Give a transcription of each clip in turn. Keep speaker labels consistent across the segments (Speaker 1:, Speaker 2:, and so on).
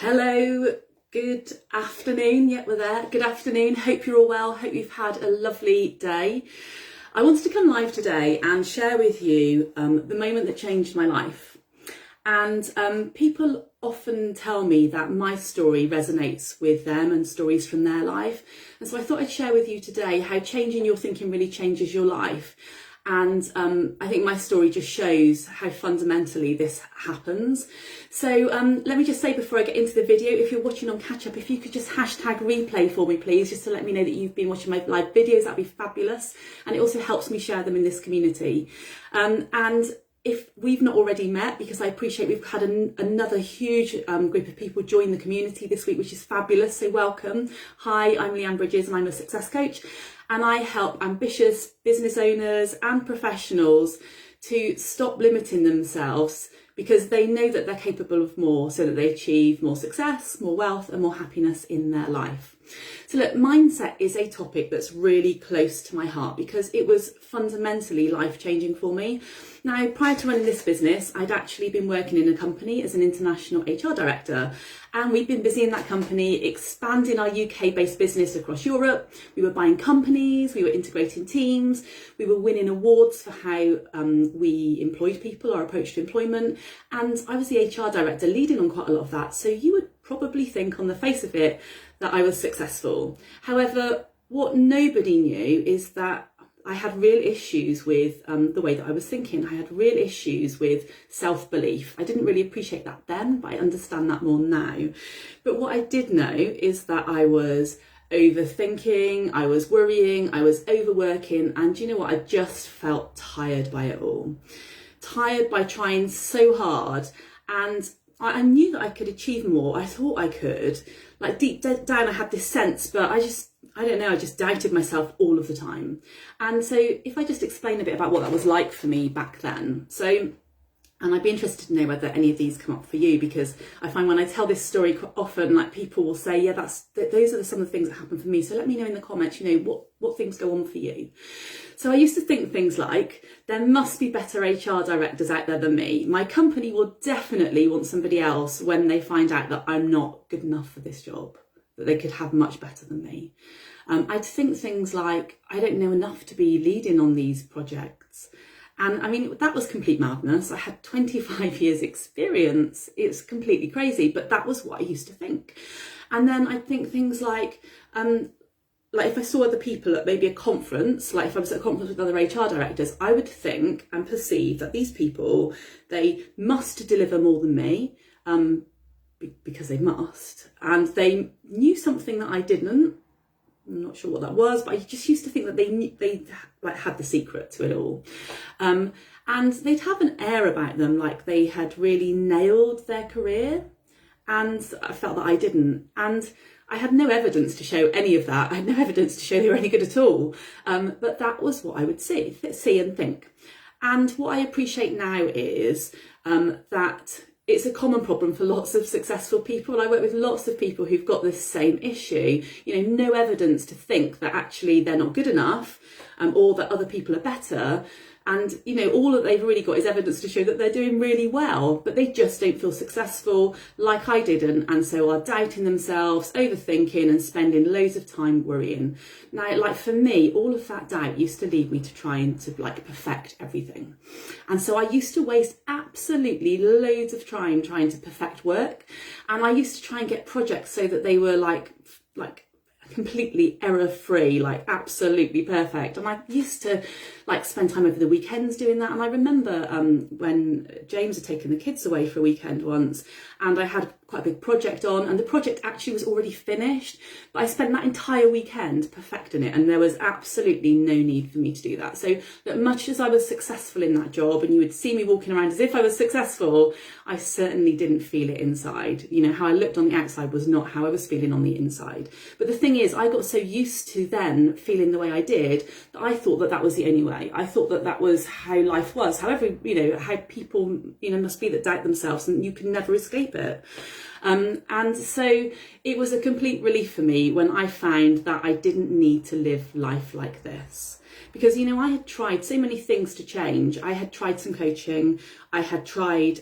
Speaker 1: Hello, good afternoon. Yep, we're there. Good afternoon. Hope you're all well. Hope you've had a lovely day. I wanted to come live today and share with you the moment that changed my life. And people often tell me that my story resonates with them and stories from their life. And so I thought I'd share with you today how changing your thinking really changes your life. And I think my story just shows how fundamentally this happens. So let me just say before I get into the video, if you're watching on catch up, if you could just hashtag replay for me, please, just to let me know that you've been watching my live videos, that'd be fabulous. And it also helps me share them in this community. And if we've not already met, because I appreciate we've had another huge group of people join the community this week, which is fabulous. So welcome. Hi, I'm Leanne Bridges and I'm a success coach. And I help ambitious business owners and professionals to stop limiting themselves because they know that they're capable of more, so that they achieve more success, more wealth and more happiness in their life. So look, mindset is a topic that's really close to my heart because it was fundamentally life-changing for me. Now, prior to running this business, I'd actually been working in a company as an international HR director, and we'd been busy in that company expanding our UK-based business across Europe. We were buying companies, we were integrating teams, we were winning awards for how we employed people, our approach to employment, and I was the HR director leading on quite a lot of that. So you would probably think on the face of it that I was successful. However, what nobody knew is that I had real issues with the way that I was thinking. I had real issues with self-belief. I didn't really appreciate that then, but I understand that more now. But what I did know is that I was overthinking, I was worrying, I was overworking, and you know what? I just felt tired by it all. Tired by trying so hard, and I knew that I could achieve more. I thought I could. Like deep down I had this sense, but I just doubted myself all of the time. And so if I just explain a bit about what that was like for me back then. So, and I'd be interested to know whether any of these come up for you, because I find when I tell this story quite often, like people will say, yeah, those are some of the things that happened for me. So let me know in the comments, you know, what things go on for you. So I used to think things like, there must be better HR directors out there than me. My company will definitely want somebody else when they find out that I'm not good enough for this job, that they could have much better than me. I'd think things like, I don't know enough to be leading on these projects. And I mean, that was complete madness. I had 25 years experience. It's completely crazy, but that was what I used to think. And then I'd think things like if I saw other people at maybe a conference, like if I was at a conference with other HR directors, I would think and perceive that these people, they must deliver more than me, because they must, and they knew something that I didn't. I'm not sure what that was, but I just used to think that they had the secret to it all. And they'd have an air about them like they had really nailed their career, and I felt that I didn't. And I had no evidence to show any of that. I had no evidence to show they were any good at all. But that was what I would see and think. And what I appreciate now is that it's a common problem for lots of successful people. I work with lots of people who've got this same issue, you know, no evidence to think that actually they're not good enough, or that other people are better. And, you know, all that they've really got is evidence to show that they're doing really well, but they just don't feel successful like I didn't. And so are doubting themselves, overthinking and spending loads of time worrying. Now, like for me, all of that doubt used to lead me to trying to like perfect everything. And so I used to waste absolutely loads of time trying to perfect work. And I used to try and get projects so that they were like completely error-free, like absolutely perfect. And I used to like spend time over the weekends doing that. And I remember when James had taken the kids away for a weekend once, and I had quite a big project on, and the project actually was already finished, but I spent that entire weekend perfecting it, and there was absolutely no need for me to do that. So that much as I was successful in that job, and you would see me walking around as if I was successful, I certainly didn't feel it inside. You know, how I looked on the outside was not how I was feeling on the inside. But the thing is, I got so used to then feeling the way I did that I thought that that was the only way. I thought that that was how life was, however, you know, how people, you know, must be that doubt themselves, and you can never escape it. And so it was a complete relief for me when I found that I didn't need to live life like this. Because, you know, I had tried so many things to change. I had tried some coaching. I had tried,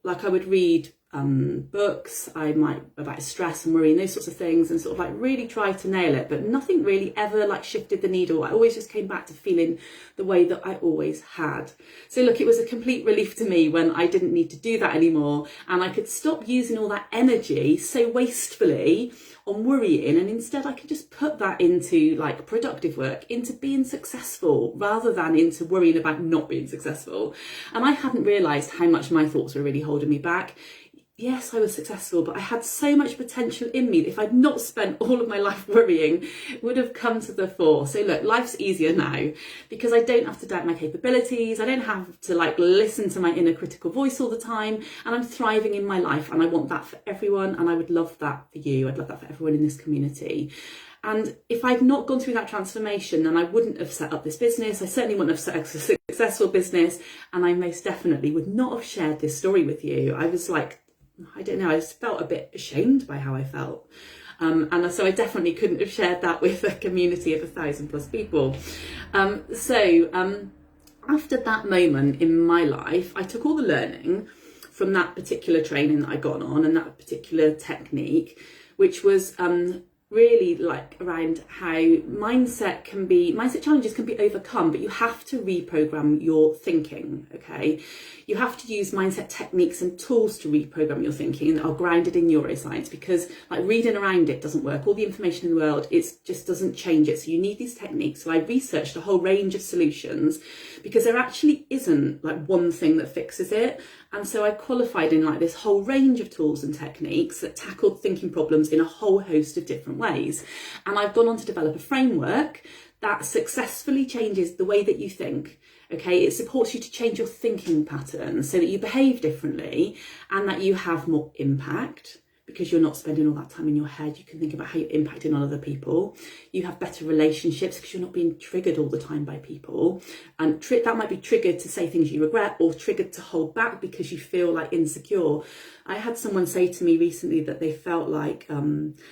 Speaker 1: like I would read books. I might about stress and worry and those sorts of things, and sort of like really try to nail it, but nothing really ever like shifted the needle. I always just came back to feeling the way that I always had. So look, it was a complete relief to me when I didn't need to do that anymore, and I could stop using all that energy so wastefully on worrying, and instead I could just put that into like productive work, into being successful, rather than into worrying about not being successful. And I hadn't realised how much my thoughts were really holding me back. Yes, I was successful, but I had so much potential in me that if I'd not spent all of my life worrying, it would have come to the fore. So look, life's easier now because I don't have to doubt my capabilities. I don't have to like listen to my inner critical voice all the time, and I'm thriving in my life, and I want that for everyone, and I would love that for you. I'd love that for everyone in this community. And if I'd not gone through that transformation, then I wouldn't have set up this business. I certainly wouldn't have set up a successful business, and I most definitely would not have shared this story with you. I was like, I don't know, I just felt a bit ashamed by how I felt. And so I definitely couldn't have shared that with a community of 1,000+ people. After that moment in my life, I took all the learning from that particular training that I'd gone on and that particular technique, which was really like around how mindset challenges can be overcome, but you have to reprogram your thinking, okay? You have to use mindset techniques and tools to reprogram your thinking that are grounded in neuroscience, because like reading around it doesn't work. All the information in the world, it just doesn't change it. So you need these techniques. So I researched a whole range of solutions because there actually isn't like one thing that fixes it. And so I qualified in like this whole range of tools and techniques that tackled thinking problems in a whole host of different ways. And I've gone on to develop a framework that successfully changes the way that you think. Okay, it supports you to change your thinking patterns so that you behave differently and that you have more impact, because you're not spending all that time in your head. You can think about how you're impacting on other people. You have better relationships because you're not being triggered all the time by people. And that might be triggered to say things you regret, or triggered to hold back because you feel like insecure. I had someone say to me recently that they felt like,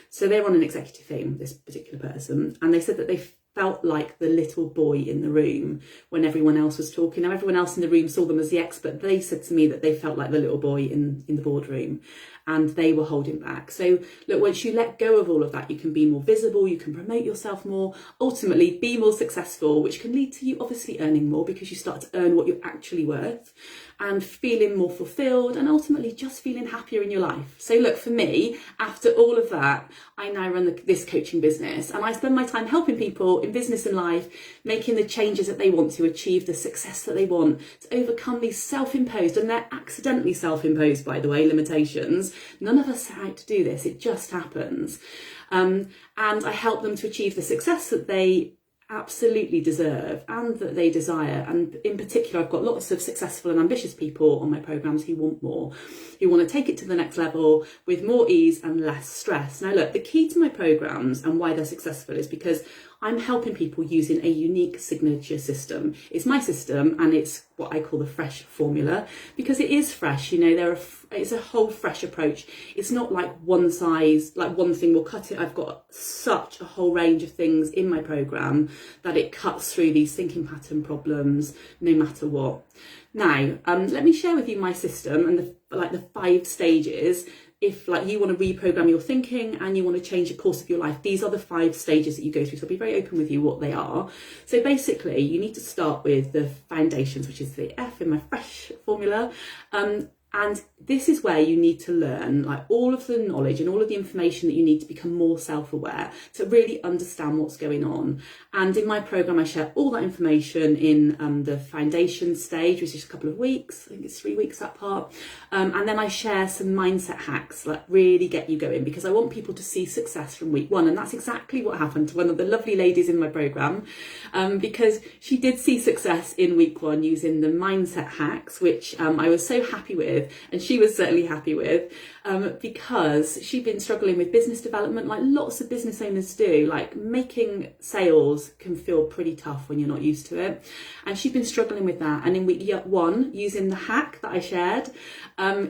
Speaker 1: so they're on an executive team, this particular person, and they said that they felt like the little boy in the room when everyone else was talking. Now, everyone else in the room saw them as the expert. They said to me that they felt like the little boy in the boardroom, and they were holding back. So look, once you let go of all of that, you can be more visible, you can promote yourself more, ultimately be more successful, which can lead to you obviously earning more because you start to earn what you're actually worth, and feeling more fulfilled, and ultimately just feeling happier in your life. So look, for me, after all of that, I now run this coaching business, and I spend my time helping people in business and life, making the changes that they want to achieve the success that they want, to overcome these self-imposed, and they're accidentally self-imposed, by the way, limitations. None of us set out to do this, it just happens. And I help them to achieve the success that they absolutely deserve and that they desire. And in particular, I've got lots of successful and ambitious people on my programs who want more, who want to take it to the next level with more ease and less stress. Now look, the key to my programs and why they're successful is because I'm helping people using a unique signature system. It's my system, and it's what I call the fresh formula, because it is fresh. You know, it's a whole fresh approach. It's not like one size, like one thing will cut it. I've got such a whole range of things in my program that it cuts through these thinking pattern problems no matter what. Now, let me share with you my system and the 5 stages. If like you want to reprogram your thinking and you want to change the course of your life, these are the 5 stages that you go through. So I'll be very open with you what they are. So basically, you need to start with the foundations, which is the F in my fresh formula. And this is where you need to learn like all of the knowledge and all of the information that you need to become more self-aware, to really understand what's going on. And in my program, I share all that information in the foundation stage, which is a couple of weeks. I think it's 3 weeks, that part. And then I share some mindset hacks, like really get you going, because I want people to see success from week 1. And that's exactly what happened to one of the lovely ladies in my program, because she did see success in week 1 using the mindset hacks, which I was so happy with, and she was certainly happy with. because she'd been struggling with business development like lots of business owners do. Like, making sales can feel pretty tough when you're not used to it. And she'd been struggling with that. And in week 1, using the hack that I shared,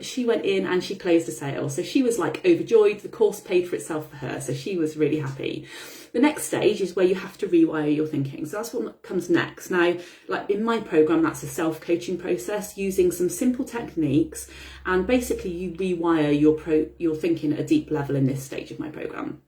Speaker 1: she went in and she closed a sale. So she was like overjoyed. The course paid for itself for her. So she was really happy. The next stage is where you have to rewire your thinking. So that's what comes next. Now, like in my program, that's a self-coaching process using some simple techniques, and basically you rewire your thinking at a deep level in this stage of my program.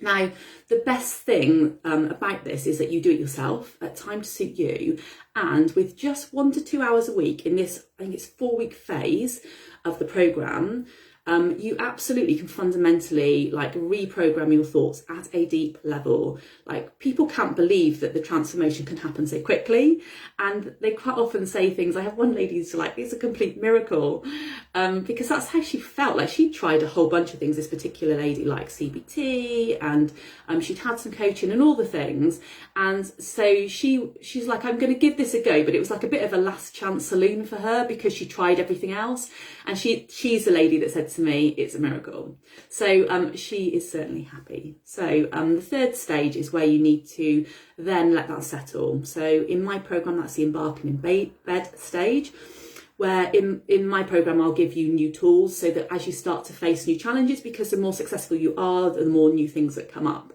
Speaker 1: Now, the best thing about this is that you do it yourself at time to suit you, and with just 1 to 2 hours a week in this, I think it's 4-week phase of the program, you absolutely can fundamentally like reprogram your thoughts at a deep level. Like, people can't believe that the transformation can happen so quickly, and they quite often say things. I have one lady who's like, it's a complete miracle, because that's how she felt. Like, she tried a whole bunch of things, this particular lady, like CBT, and she'd had some coaching and all the things, and so she's like, I'm going to give this a go. But it was like a bit of a last chance saloon for her, because she tried everything else, and she's the lady that said to me, it's a miracle. So she is certainly happy. So the third stage is where you need to then let that settle. So in my program, that's the embarking in bed stage, where in my program, I'll give you new tools so that as you start to face new challenges, because the more successful you are, the more new things that come up.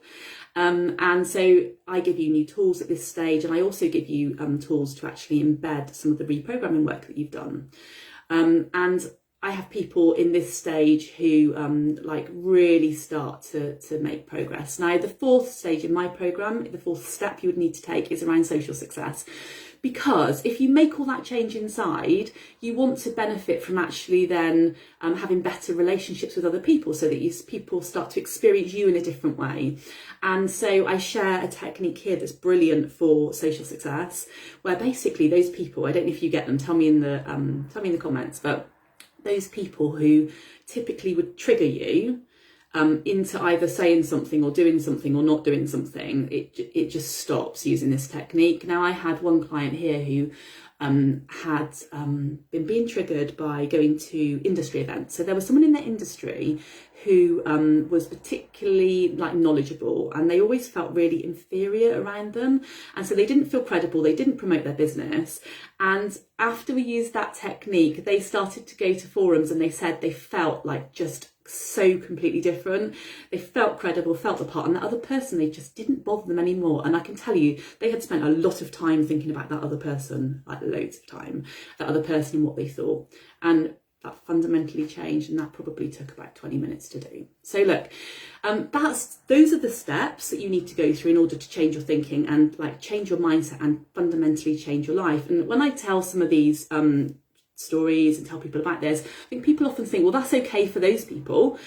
Speaker 1: And so I give you new tools at this stage, and I also give you tools to actually embed some of the reprogramming work that you've done. And I have people in this stage who like really start to make progress. Now, the fourth stage in my program, the fourth step you would need to take, is around social success. Because if you make all that change inside, you want to benefit from actually then having better relationships with other people, so that people start to experience you in a different way. And so I share a technique here that's brilliant for social success, where basically those people, I don't know if you get them, tell me in the comments, but those people who typically would trigger you into either saying something or doing something or not doing something, it just stops using this technique. Now, I had one client here who had been being triggered by going to industry events. So there was someone in their industry who was particularly like knowledgeable, and they always felt really inferior around them, and so they didn't feel credible, they didn't promote their business. And after we used that technique, they started to go to forums, and they said they felt like just so completely different. They felt credible, felt the part, and that other person, they just didn't bother them anymore. And I can tell you, they had spent a lot of time thinking about that other person, like loads of time, that other person and what they thought. And that fundamentally changed, and that probably took about 20 minutes to do. So look, those are the steps that you need to go through in order to change your thinking and like change your mindset and fundamentally change your life. And when I tell some of these stories and tell people about this, I think people often think, well, that's okay for those people,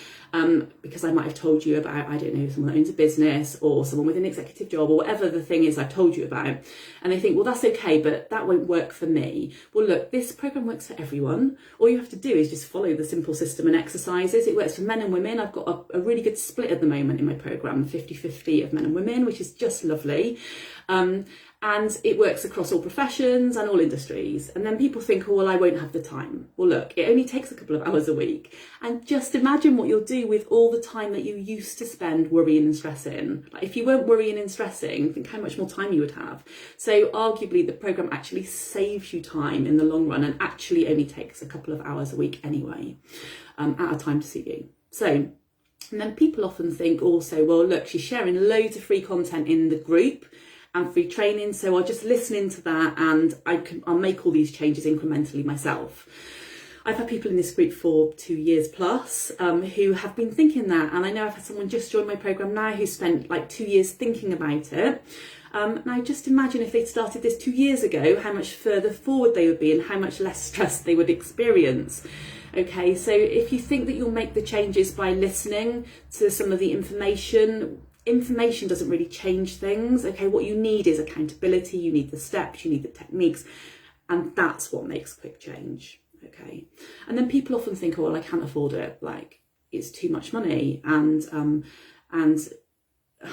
Speaker 1: because I might have told you about, I don't know, someone that owns a business or someone with an executive job or whatever the thing is I've told you about, and they think, well, that's okay, but that won't work for me. Well, look, this program works for everyone. All you have to do is just follow the simple system and exercises. It works for men and women. I've got a really good split at the moment in my program, 50-50 of men and women, which is just lovely. And it works across all professions and all industries. And then people think, oh, well, I won't have the time. Well, look, it only takes a couple of hours a week. And just imagine what you'll do with all the time that you used to spend worrying and stressing. Like, if you weren't worrying and stressing, think how much more time you would have. So arguably, the program actually saves you time in the long run, and actually only takes a couple of hours a week anyway, at a time to suit you. So, and then people often think also, well, look, she's sharing loads of free content in the group and free training, so I'll just listen into that and I'll make all these changes incrementally myself. I've had people in this group for 2 years plus who have been thinking that, and I know I've had someone just join my program now who spent like 2 years thinking about it. Now just imagine if they'd started this 2 years ago, how much further forward they would be and how much less stress they would experience. Okay, so if you think that you'll make the changes by listening to some of the information doesn't really change things. Okay, what you need is accountability, you need the steps, you need the techniques, and that's what makes quick change. Okay, and then people often think, oh, well, I can't afford it, like it's too much money, and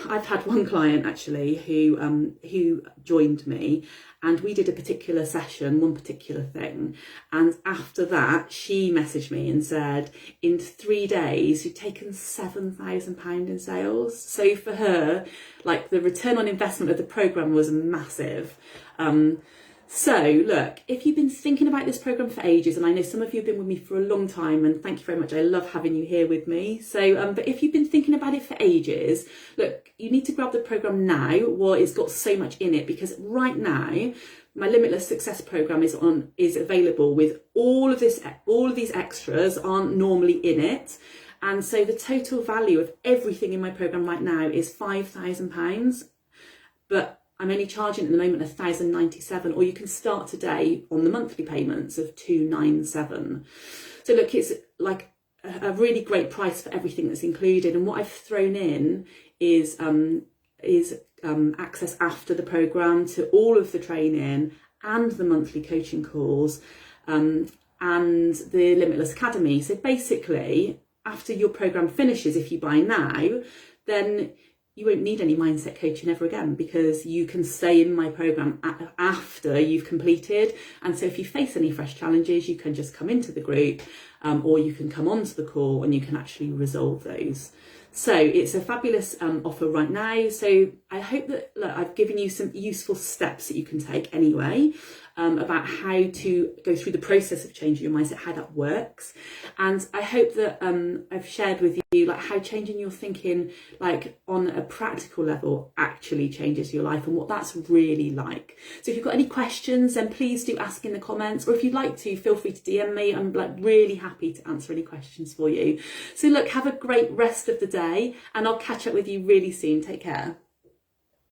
Speaker 1: I've had one client actually who joined me, and we did a particular session, one particular thing, and after that she messaged me and said in 3 days you've taken £7,000 in sales. So for her, like, the return on investment of the programme was massive. So look, if you've been thinking about this programme for ages, and I know some of you have been with me for a long time, and thank you very much, I love having you here with me. So, but if you've been thinking about it for ages, look, you need to grab the programme now while it's got so much in it, because right now, my Limitless Success Programme is available with all of these extras aren't normally in it. And so the total value of everything in my programme right now is £5,000, but I'm only charging at the moment £1,097, or you can start today on the monthly payments of £297. So look, it's like a really great price for everything that's included. And what I've thrown in is access after the programme to all of the training and the monthly coaching calls, and the Limitless Academy. So basically, after your programme finishes, if you buy now, then you won't need any mindset coaching ever again, because you can stay in my programme after you've completed. And so if you face any fresh challenges, you can just come into the group, or you can come onto the call and you can actually resolve those. So it's a fabulous offer right now. So I hope that, look, I've given you some useful steps that you can take anyway, about how to go through the process of changing your mindset, how that works. And I hope that I've shared with you like how changing your thinking, like on a practical level, actually changes your life and what that's really like. So if you've got any questions, then please do ask in the comments, or if you'd like to, feel free to DM me. I'm like really happy to answer any questions for you. So look, have a great rest of the day, and I'll catch up with you really soon. Take care.